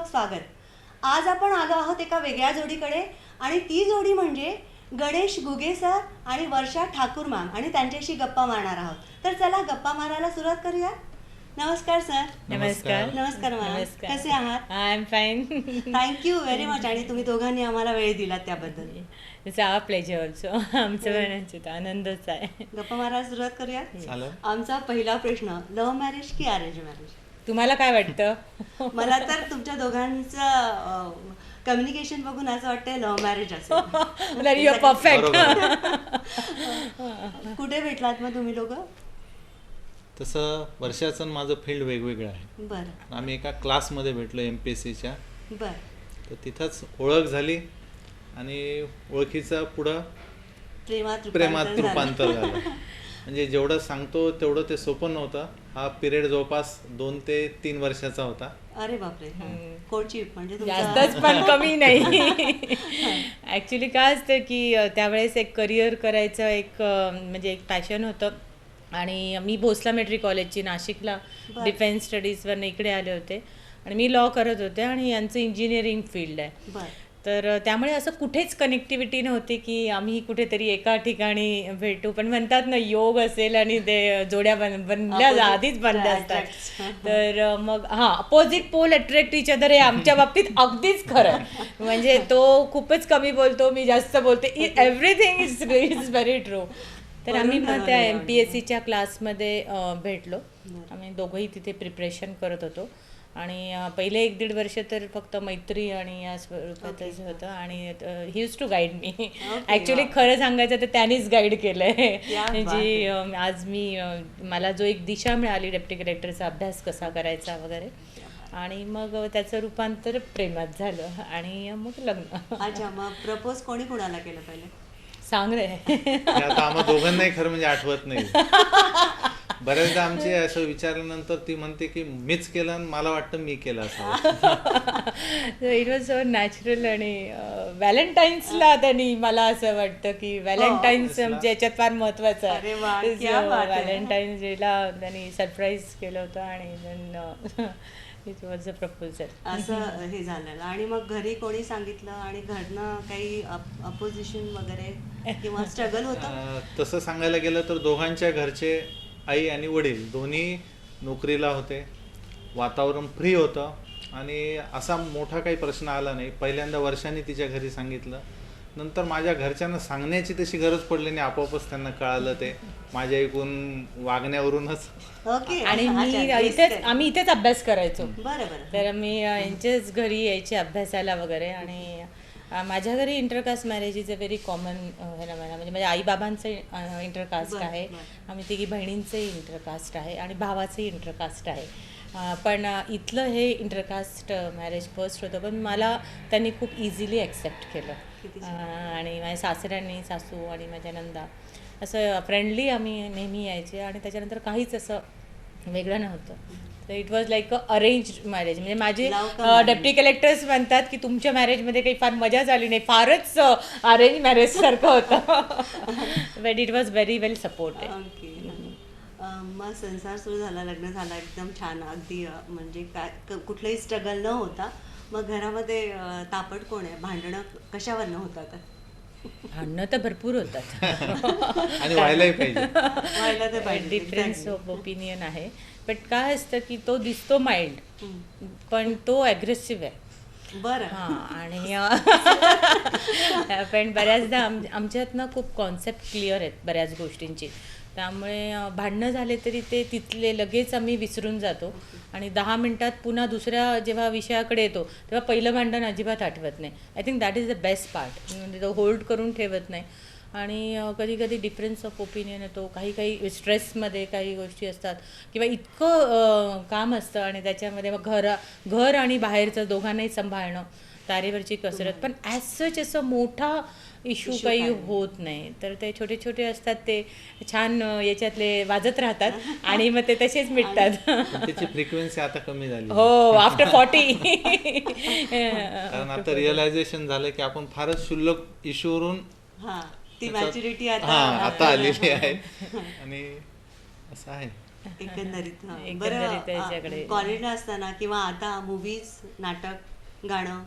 मनपूर्वक स्वागत. आज आपण आलो आहोत एका वेगळ्या जोडीकडे आणि ती जोडी म्हणजे गणेश गुगे सर आणि वर्षा ठाकूर मॅम आणि त्यांच्याशी गप्पा मारणार आहोत. तर चला गप्पा मारायला सुरुवात करूया. नमस्कार सर. नमस्कार. नमस्कार मॅम. कसे आहात? I am fine. Thank you very much. आणि तुम्ही दोघांनी आम्हाला वेळ दिलात त्याबद्दल. It's our pleasure also. आमचं म्हणायचं आनंदच आहे. गप्पा मारायला सुरुवात करूया. आमचा पहिला प्रश्न, लव्ह मॅरेज की अरेंज मॅरेज? तुम्हाला काय वाटतं? मला तर तुमच्या दोघांचं कम्युनिकेशन बघून असं वाटतंय लव्ह मॅरेज असेल. You are perfect. कुठे भेटलात मग तुम्ही लोक? तसं वर्षाचं माझं फील्ड वेगवेगळं आहे. बरं. आम्ही एका क्लासमध्ये भेटलो MPSCच्या. बरं. तर तिथंच ओळख झाली आणि ओळखीचं पुढं प्रेमात रूपांतर झालं. म्हणजे जेवढं सांगतो तेवढं ते सोपं नव्हतं. हा पिरियड जवळपास 2 ते 3 वर्षाचा होता. अरे बापरे. कोची म्हणजे जास्तच पण कमी नाही. ॲक्च्युली काय असतं की त्यावेळेस एक करिअर करायचं म्हणजे एक पॅशन होतं. आणि मी भोसला मेट्रिक कॉलेजची नाशिकला डिफेन्स स्टडीजवरनं इकडे आले होते आणि मी लॉ करत होते आणि यांचं इंजिनिअरिंग फील्ड आहे. तर त्यामुळे असं कुठेच कनेक्टिव्हिटी नव्हती की आम्ही कुठेतरी एका ठिकाणी भेटू. पण म्हणतात ना, योग असेल आणि ते जोड्या बनल्या आधीच बनल्या असतात. तर मग opposite pole attract each other हे आमच्या बाबतीत अगदीच खरं. म्हणजे तो खूपच कमी बोलतो, मी जास्त बोलते. Everything is very true. तर आम्ही मग त्या MPSCच्या क्लासमध्ये भेटलो. आम्ही दोघंही तिथे प्रिपरेशन करत होतो आणि पहिले 1-1.5 वर्ष तर फक्त मैत्री आणि या स्वरूपातच होतं. आणि he used to guide me. Actually खरं सांगायचं तर त्यानेच गाईड केलं आहे. जी आज मला जो एक दिशा मिळाली डेप्टी कलेक्टरचा अभ्यास कसा करायचा वगैरे. आणि मग त्याचं रूपांतर प्रेमात झालं आणि मग लग्न. अच्छा. मग प्रपोज कोणी कुणाला केलं पहिले? सांग रे. आता आम्हा दोघांनाही खरं म्हणजे आठवत नाही. बऱ्याचदा आमचे असं विचारल्यानंतर ती म्हणते की मीच केलं आणि मला वाटतं मी केलं असं. It was so natural. आणि व्हॅलेंटाईन्सला त्यांनी, मला असं वाटतं की व्हॅलेंटाईन्स याच्यात फार महत्वाचं आहे. व्हॅलेंटाईन्स डेला त्यांनी सरप्राईज केलं होतं आणि इट वॉज अ प्रपोजल. असं हे झालेलं. आणि मग घरी कोणी सांगितलं आणि घरनं काही अपोजिशन वगैरे किंवा स्ट्रगल होतं? तसं सांगायला गेलं तर दोघांच्या घरचे, आई आणि वडील दोन्ही नोकरीला होते. वातावरण फ्री होतं आणि असा मोठा काही प्रश्न आला नाही. पहिल्यांदा वर्षाने तिच्या घरी सांगितलं. नंतर माझ्या घरच्यांना सांगण्याची तशी गरज पडली नाही. आपोआपच त्यांना कळालं ते माझ्या ऐकून वागण्यावरूनच. आणि आम्ही इथेच अभ्यास करायचो. तर मी यांच्याच घरी यायचे अभ्यासाला वगैरे. आणि माझ्या घरी intercaste marriage is a very common म्हणजे माझ्या आईबाबांचं इंटरकास्ट आहे, आम्ही तिघी बहिणींचंही इंटरकास्ट आहे आणि भावाचंही इंटरकास्ट आहे. पण इथलं हे इंटरकास्ट मॅरेज फर्स्ट होतं. पण मला त्यांनी खूप इझिली ॲक्सेप्ट केलं. आणि माझ्या सासऱ्यांनी, सासू आणि माझ्या नंदा असं फ्रेंडली आम्ही नेहमी यायचे. आणि त्याच्यानंतर काहीच असं वेगळं नव्हतं. तर it was like a arrange marriage. म्हणजे माझे डेप्टी कलेक्टर्स म्हणतात की तुमच्या मॅरेजमध्ये काही फार मजा झाली नाही, फारच अरेंज मॅरेज सारखं होतं. But it was very well supported. मग संसार सुरू झाला, लग्न झाला, एकदम छान, अगदी म्हणजे काय कुठलंही स्ट्रगल न होता. मग घरामध्ये तापट कोण आहे? भांडणं कशावरनं होतात? भांडणं तर भरपूर होतात आणि व्हायलाही पाहिजे. डिफरन्स ऑफ ओपिनियन आहे. बट काय असतं की तो दिसतो माइल्ड पण तो ॲग्रेसिव्ह आहे. बरं. आणि पण बऱ्याचदा आमच्यात ना खूप कॉन्सेप्ट क्लिअर आहेत बऱ्याच गोष्टींची. त्यामुळे भांडणं झाले तरी ते तिथले लगेच आम्ही विसरून जातो. आणि 10 मिनिटात पुन्हा दुसऱ्या जेव्हा विषयाकडे येतो तेव्हा पहिलं भांडण अजिबात आठवत नाही. I think that is the best part. म्हणजे तो होल्ड करून ठेवत नाही. आणि कधी कधी डिफरन्स ऑफ ओपिनियन येतो. काही स्ट्रेसमध्ये काही गोष्टी असतात किंवा इतकं काम असतं आणि त्याच्यामध्ये मग घर आणि बाहेरचं दोघांनाही सांभाळणं, तारेवरची कसरत. पण ॲज सच असं मोठा इश्यू काही होत नाही. तर ते छोटे छोटे असतात, ते छान याच्यातले वाजत राहतात आणि मग ते तसेच मिटतात. त्याची फ्रिक्वेन्सी आता कमी झाली. हो, आफ्टर 40. कारण आता रिअलायझेशन झालं की आपण फारच क्षुल्लक इश्यूवरून ती मॅच्युरिटी आता आलेली आहे. आणि असं आहे एकंदरीत. बरं, कॉलेजला असताना किंवा आता मूवीज, नाटक गाणं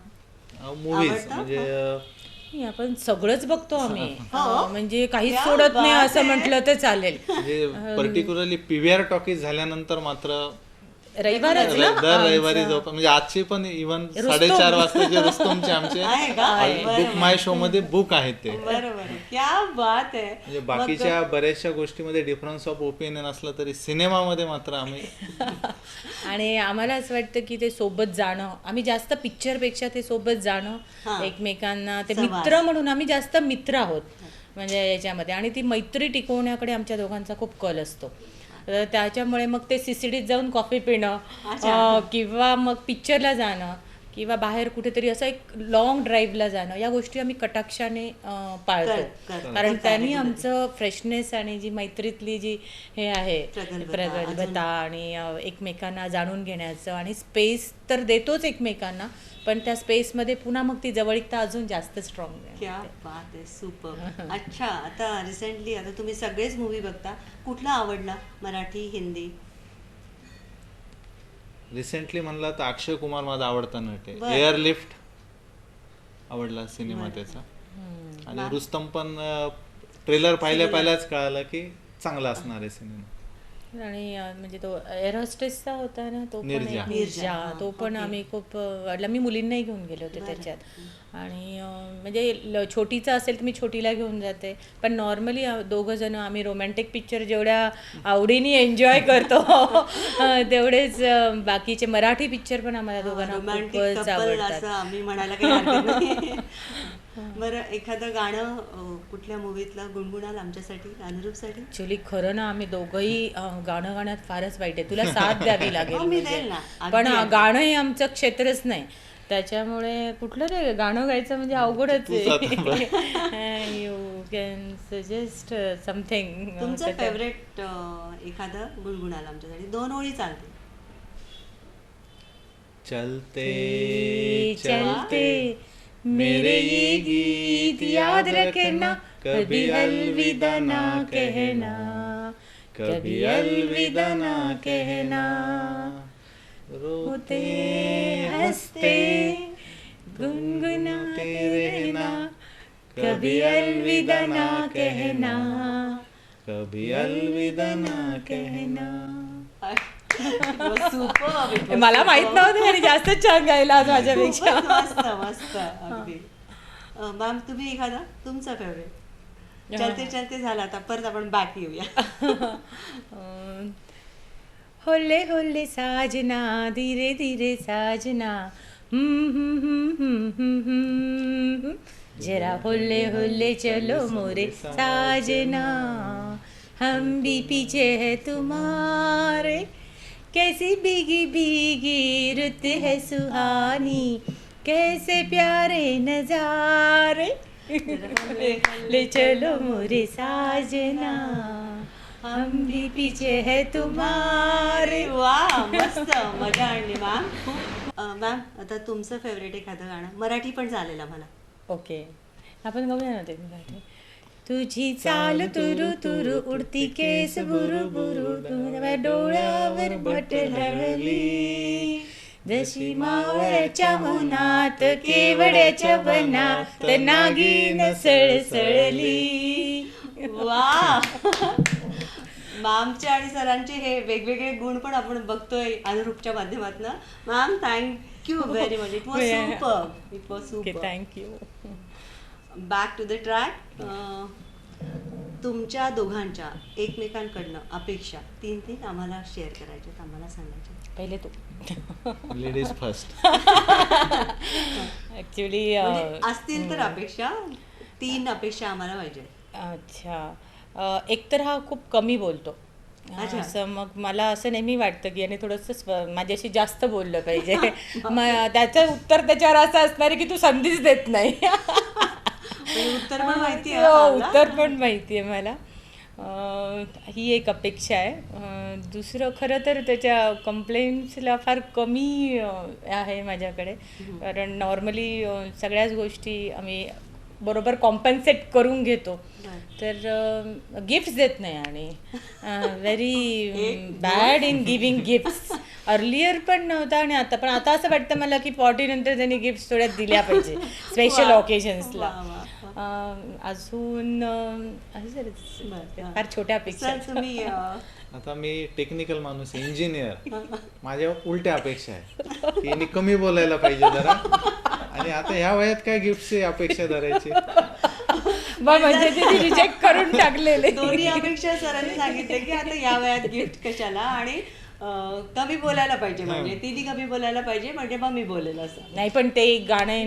मूवीज आवडतं? म्हणजे नाही, आपण सगळंच बघतो आम्ही हो? म्हणजे काहीच क्या सोडत नाही बात असं आहे. म्हटलं तर चालेल. म्हणजे पर्टिक्युलरली पीव्हीआर टॉकीज झाल्यानंतर मात्र रविवारच ना दर रविवारी जवळ म्हणजे आजची पण इव्हन 4:30 वाजताचे रुस्तमचे आमचे आहे का? बुक माय शो मध्ये बुक आहेत ते. बरोबर, क्या बात आहे. म्हणजे बाकीच्या बऱ्याचशा गोष्टीमध्ये डिफरन्स ऑफ ओपिनियन असलं तरी सिनेमामध्ये मात्र आम्ही आणि आम्हाला असं वाटतं की ते सोबत जाणं, आम्ही जास्त पिक्चरपेक्षा ते सोबत जाणं एकमेकांना, ते मित्र म्हणून आम्ही जास्त मित्र आहोत म्हणजे याच्यामध्ये. आणि ती मैत्री टिकवण्याकडे आमच्या दोघांचा खूप कल असतो. तर त्याच्यामुळे मग ते सीसीडीत जाऊन कॉफी पिणं किंवा मग पिक्चरला जाणं किंवा बाहेर कुठेतरी असं एक लॉंग ड्राईव्हला जाणं, या गोष्टी आम्ही कटाक्षाने पाळतो. कारण त्यांनी आमचं फ्रेशनेस आणि जी मैत्रीतली जी हे आहे प्रगल्भता आणि एकमेकांना जाणून घेण्याचं, आणि स्पेस तर देतोच एकमेकांना, पण त्या स्पेसमध्ये पुन्हा मग ती जवळीकता अजून जास्त स्ट्रॉंग आहे. क्या बात आहे, सुपर. अच्छा, आता रिसेंटली आता तुम्ही सगळेच मूवी बघता, कुठला आवडला? मराठी, हिंदी? रिसेंटली म्हणला तर अक्षय कुमार माझा आवडता नट आहे. एअरलिफ्ट आवडला सिनेमा त्याचा. आणि रुस्तम पण ट्रेलर पाहिल्याच कळालं की चांगला असणार आहे सिनेमा. आणि म्हणजे तो एअर होस्टेसचा होता ना, तो पण निर्जा. एक निर्जा, तो पण आम्ही खूप वाटला. मी मुलींनाही घेऊन गेले होते त्याच्यात. आणि म्हणजे छोटीचा असेल तर मी छोटीला घेऊन जाते, पण नॉर्मली दोघं जण आम्ही रोमॅन्टिक पिक्चर जेवढ्या आवडीने एन्जॉय करतो तेवढेच बाकीचे मराठी पिक्चर पण आम्हाला दोघांना रोमॅन्टिक खूपच कपल आवडतात. असं आम्ही म्हणायला काही हरकत नाही. बरं, एखादं गाणं कुठल्या मूवीतलं गुणगुणाल आमच्यासाठी, अनुरूपसाठी? ऍक्च्युली खरं ना, आम्ही दोघंही गाणं गाण्यात फारच वाईट आहे, तुला साथ द्यावी लागेल मी म्हणजे. देईल ना, पण गाणं हे आमचं क्षेत्रच नाही, त्याच्यामुळे कुठलं रे गाणं गायचं म्हणजे अवघडच आहे. You can suggest something. तुमचं फेवरेट एखादं गुणगुणाल आमच्यासाठी, 2 ओळी चालते. चलते चलते मेरे ये गीत याद रखना, कभी अलविदा ना कहना, कभी अलविदा ना कहना, रोते हंसते गुनगुनाते रहना, कभी अलविदा ना कहना, कभी अलविदा ना कहना. सुपर. मला माहित नव्हतं आणि जास्तच छान गायला आज माझ्यापेक्षा. मस्त मस्त अगदी. मॅम, तुम्ही एखादा तुमचा फेवरेट? चलते चलते झाला, आता परत आपण बॅक येऊया. होले होले साजना, धीरे धीरे साजना, जरा होले होले चलो मोरे साजना, हम भी पीछे है तुम्हारे, कैसी भीगी भीगी रुत है सुहानी, कैसे प्यारे नजारे, ले चलो मोरे साजना, हम भी पीछे है तुम्हारे. वा, मस्त मजा आणली मॅम. मॅम, आता तुमचं फेवरेट एखादं गाणं, मराठी पण चालेल आम्हाला. ओके, आपण गाऊया ना ते मराठी. तुझी चाल तुरु तुरु, उडती केस बुरु बुरु, तुझ्या डोळ्यावर बटलली, जशी मावळ्याच्या उन्हात केवड्याच्या वनात नागिन सळसळली. वा, मॅमचे आणि सरांचे हे वेगवेगळे गुण पण आपण बघतोय अनुरूपच्या माध्यमातून. Ma'am, thank you very much. It was super. It was super. Thank you. Back to the track. तुमच्या दोघांच्या एकमेकांकडनं अपेक्षा 3 आम्हाला शेअर करायच्या, आम्हाला सांगायच्या. पहिले तू. Ladies first. ऍक्च्युली असतील तर अपेक्षा, 3 अपेक्षा आम्हाला पाहिजे. अच्छा, एकतर हा खूप कमी बोलतो, असं मग मला असं नेहमी वाटतं की याने थोडंसं माझ्याशी जास्त बोललं पाहिजे. मग त्याचं उत्तर त्याच्यावर असं असणार आहे की तू संधीच देत नाही. उत्तर पण माहिती आहे. उत्तर पण माहिती आहे मला. ही एक अपेक्षा आहे. दुसरं खरं तर त्याच्या कंप्लेंट्सला फार कमी आहे माझ्याकडे, कारण नॉर्मली सगळ्याच गोष्टी आम्ही बरोबर कॉम्पन्सेट करून घेतो. तर गिफ्ट्स देत नाही आणि very bad in giving gifts. Earlier पण नव्हता आणि आता पण आता असं वाटतं मला की 40 नंतर त्यांनी गिफ्ट थोड्या दिल्या पाहिजे स्पेशल ऑकेजन्सला. अजून फार छोट्या अपेक्षा सर तुम्ही आता मी टेक्निकल माणूस आहे, इंजिनियर. माझ्या उलट्या अपेक्षा आहे की यांनी कमी बोलायला पाहिजे जरा, आणि आता ह्या वयात काय गिफ्टची अपेक्षा धरायची. म्हणजे ते रिजेक्ट करून टाकलेले. दोन्ही अपेक्षा सरांनी सांगितले की आता या वयात गिफ्ट कशाला, आणि कमी बोलायला पाहिजे, म्हणजे तिने कमी बोलायला पाहिजे म्हणजे मग मी बोलेल असं. नाही पण ते एक गाणं आहे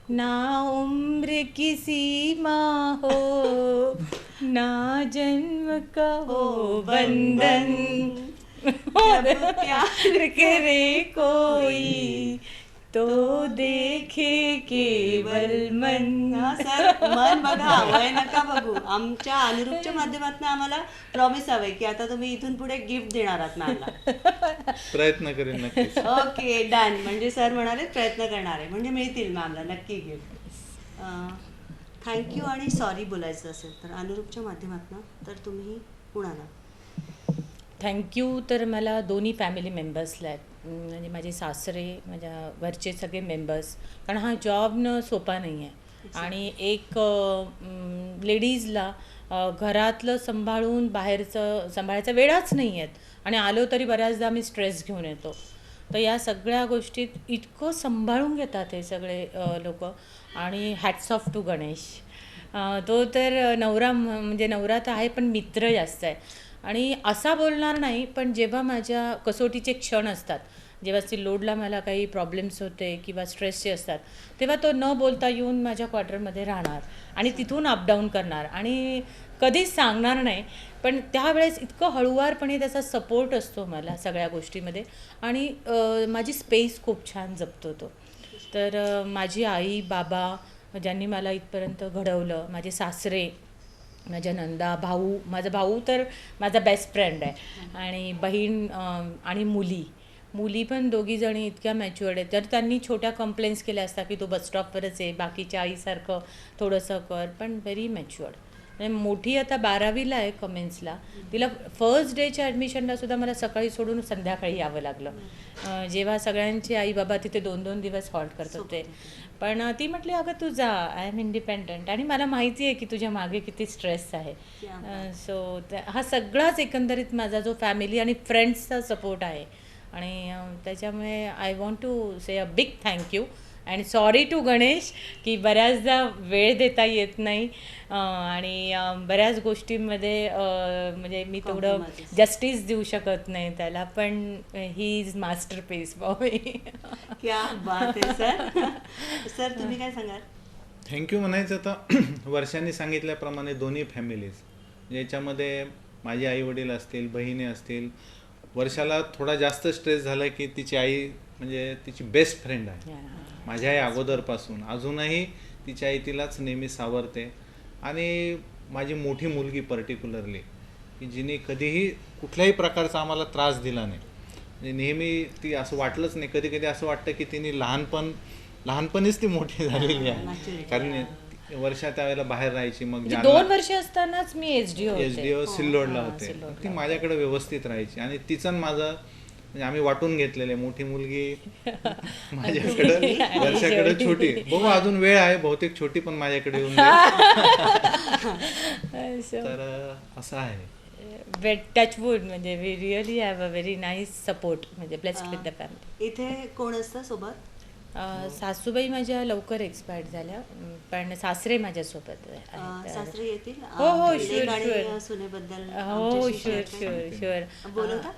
ना उम्र की सीमा हो ना जन्म का हो बंधन प्यार करे कोई तो देखे केवल मन. सर मन बघा, वय नका बघू. आमच्या अनुरूपच्या माध्यमातून आम्हाला प्रॉमिस हवंय की आता तुम्ही इथून पुढे गिफ्ट देणार आहात मॅमला. प्रयत्न करेन नक्कीच. Okay done. म्हणजे सर म्हणाले प्रयत्न करणार आहे, म्हणजे मिळतील मॅमला नक्की गिफ्ट. थँक्यू आणि सॉरी बोलायचं असेल तर अनुरूपच्या माध्यमातून तर तुम्ही कुणाला? थँक्यू तर मला दोन्ही फॅमिली मेंबर्सला आहेत, म्हणजे माझे सासरे, माझ्या घरचे सगळे मेंबर्स. कारण हा जॉब न सोपा नाही आहे आणि एक लेडीजला घरातलं सांभाळून बाहेरचं सांभाळायचा वेळच नाही आहेत, आणि आलो तरी बऱ्याचदा मी स्ट्रेस घेऊन येतो. तर या सगळ्या गोष्टीत इतकं सांभाळून घेतात हे सगळे लोक. आणि हॅट्स ऑफ टू गणेश. तो तर नवरा म्हणजे नवरा तर आहे पण मित्र जास्त आहे, आणि असा बोलणार नाही, पण जेव्हा माझ्या कसोटीचे क्षण असतात, जेव्हा ती लोडला मला काही प्रॉब्लेम्स होते किंवा स्ट्रेसचे असतात, तेव्हा तो न बोलता येऊन माझ्या क्वार्टरमध्ये राहणार आणि तिथून अपडाऊन करणार आणि कधीच सांगणार नाही. पण त्यावेळेस इतकं हळूवारपणे त्याचा सपोर्ट असतो मला सगळ्या गोष्टीमध्ये, आणि माझी स्पेस खूप छान जपतो तो. तर माझी आई बाबा ज्यांनी मला इथपर्यंत घडवलं, माझे सासरे, माझ्या नंदा, भाऊ, माझा भाऊ तर माझा बेस्ट फ्रेंड आहे, आणि बहीण आणि मुली पण दोघीजणी इतक्या मॅच्युअर्ड आहेत. तर त्यांनी छोट्या कंप्लेंट्स केल्या असतात की तो बसस्टॉपवरच आहे, बाकीच्या आईसारखं थोडंसं कर, पण व्हेरी मॅच्युअर्ड. मोठी आता 12वीला आहे कमेन्सला. तिला फर्स्ट डेच्या ॲडमिशनला सुद्धा मला सकाळी सोडून संध्याकाळी यावं लागलं, जेव्हा सगळ्यांचे आई बाबा तिथे 2-2 दिवस हॉल्ट करत होते. पण ती म्हटली अगं तू जा, आय एम इंडिपेंडंट, आणि मला माहिती आहे की तुझ्या मागे किती स्ट्रेस आहे. सो हा सगळाच एकंदरीत माझा जो फॅमिली आणि फ्रेंड्सचा सपोर्ट आहे, आणि त्याच्यामुळे I want to say a big thank you and sorry to Ganesh की बऱ्याचदा वेळ देता येत नाही, आणि बऱ्याच गोष्टींमध्ये म्हणजे मी तेवढं जस्टिस देऊ शकत नाही त्याला, पण ही इज मास्टरपीस बॉय. क्या बात आहे सर. सर तुम्ही काय सांगाल? थँक्यू म्हणायचं तर वर्षांनी सांगितल्याप्रमाणे दोन्ही फॅमिलीज, याच्यामध्ये माझे आई वडील असतील, बहिणी असतील. वर्षाला थोडा जास्त स्ट्रेस झाला की तिची आई म्हणजे तिची बेस्ट फ्रेंड आहे, माझ्या आई अगोदरपासून, अजूनही तिची आई तिलाच नेहमी सावरते. आणि माझी मोठी मुलगी पर्टिक्युलरली, की जिने कधीही कुठल्याही प्रकारचा आम्हाला त्रास दिला नाही. म्हणजे नेहमी ती असं वाटलंच नाही, कधी कधी असं वाटतं की तिने लहानपणीच ती मोठी झालेली आहे. कारण वर्षा त्यावेळेला बाहेर राहायची, मग 2 वर्ष असतानाच मी एसडीओ सिल्लोडला होते. ती माझ्याकडे व्यवस्थित राहायची, आणि तिचं माझं म्हणजे आम्ही वाटून घेतलेले. मोठी मुलगी माझ्याकडे, वर्षाकडे छोटी. बघू अजून वेळ आहे, बहुतेक छोटी पण माझ्याकडे येऊन तर असं आहे. टचवूड, म्हणजे we really have a very nice support, म्हणजे ब्लेस्ड विथ द फॅमिली. इथे कोण असतं सोबत? सासूबाई माझ्या लवकर एक्सपायर्ड झाल्या, पण सासरे माझ्यासोबत आहेत. सासरे येतील? हो, शुअर. सुनेबद्दल हो, शुअर. बोलवता?